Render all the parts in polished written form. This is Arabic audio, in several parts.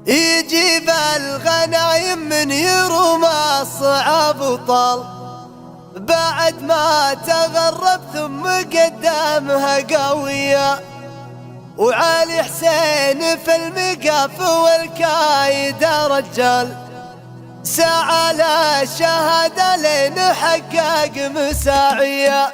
يجيب الغنايم من يروم الصعاب طال، بعد ما تغرب ثم قدامها قوية. وعلي حسين في المقاف والكايد رجال، سعى للشهادة لين حقق مساعية.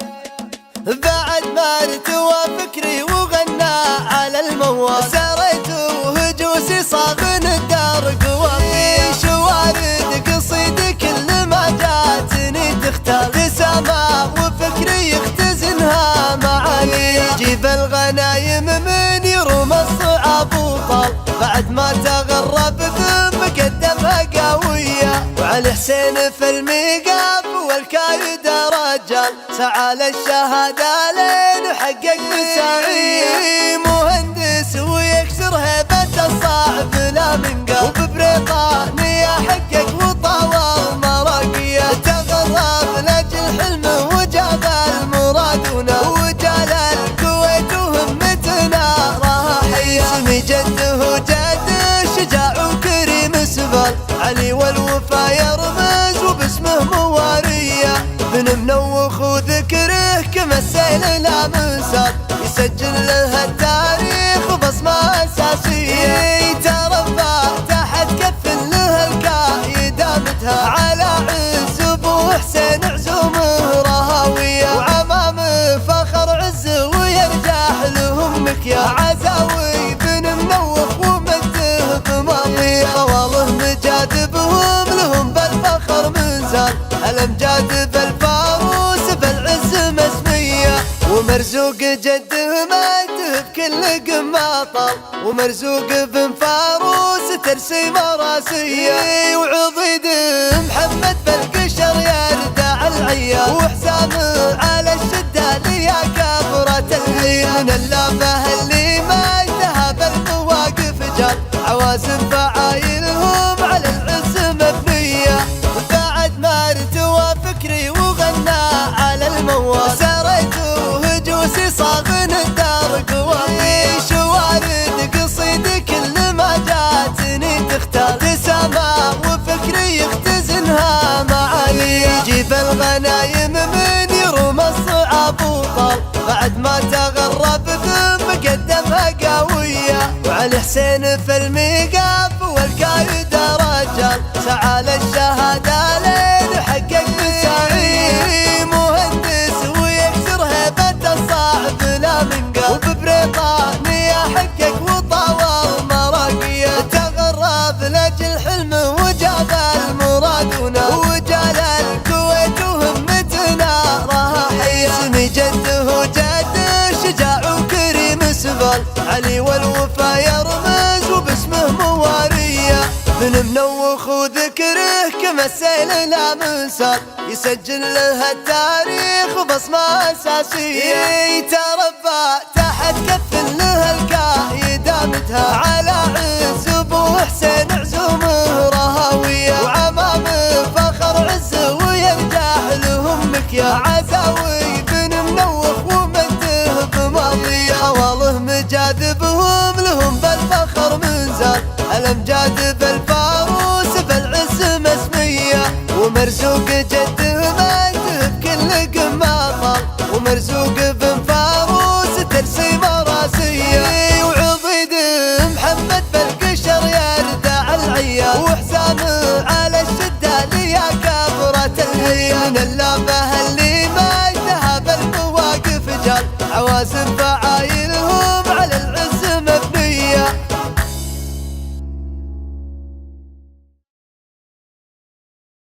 بعد ما ارتوى فكري وغنى على الموال، سريت وهجوسي صاغن الدار قوامي. شوارد قصيد كل ما جاتني تختار، بسما وفكري يختزنها معاني. جيب الغنايم من يروم الصعاب وطال، بعد ما تغرب ثم قدمها قوية. وعلي حسين في الميقاف والكايد رجال، سعى للشهادة لين حقق مساعية. مهندس ويكسر هيبة الصعب لا منقال، وببريطانيا حقق وطاول مراقية. تغرب لأجل حلمه وجاب المراد، وجال الكويت وهمتنا راحية. اسمي جده جد شجاع وكريم سبال، علي والوفا يرمز وباسمه موارية. بن منوخ وذكره كما السيل لا منسال، يسجل له التاريخ بصمة أساسية. تربى تحت كف له الكايد دامتها، على عز ابو حسين عزومه رهاوية. وعمامه فخر عز ويرجح لهم مكيال، عزاوي بن منوخ ومده بماضي. خواله مجادبهم لهم بالفخر منزال، الامجاد بالفاروس بالعز مسمية. ومرزوق جده مده بكل قمة طال، ومرزوق بن فاروس ترسي مراسية. وعضيد محمد بالقشر يردع العيال، وحسامه على الشدة ليا كبرة الهيل. من اللافه اللي ما يدها بالمواقف جال، عوازم فعايلهم على العز مبنية. بعد ما ارتوى فكري وغنى على الموال، سريت وهجوسي صاغن الدار قوامي. شوارد قصيد كل ما جاتني تختار، بسما وفكري يختزنها معاني. يجيب الغنايم من يروم الصعاب وطال، بعد ما تغرب ثم قدمها قوية. وعلي حسين في الميقاف والكايد رجال، سعى للشهادة لين حقق مساعي. مهندس ويكسر هيبة الصعب لا منقال، وببريطانيا حقق وطاول مراقية. تغرب لأجل حلمه وجاب المراد، وجال الكويت وهمتنا راحية. اسمي جده جد شجاع وكريم سبال، علي والوفا يرمز وباسمه موارية. بن منوخ وذكره كما السيل لا منسال، يسجل له التاريخ بصمة أساسية. تربى تحت كف له الكايد دامتها، على عز ابو حسين عزومه رهاوية. وعمامه فخر عز ويرجح لهم مكيال، عزاوي بن منوخ ومده بماضي. خواله مجاذبهم لهم بالفخر منزال، الامجاد بالفاروس بالعز مسمية. ومرزوق جده مده بكل قمة طال، ومرزوق بن فاروس ترسي مراسية. وعضيد محمد بالقشر يردع العيال، وحسامه على الشدة ليا كبرة الهيل. من اللافه اللي ما يدها بالمواقف جال، عوازم فعايل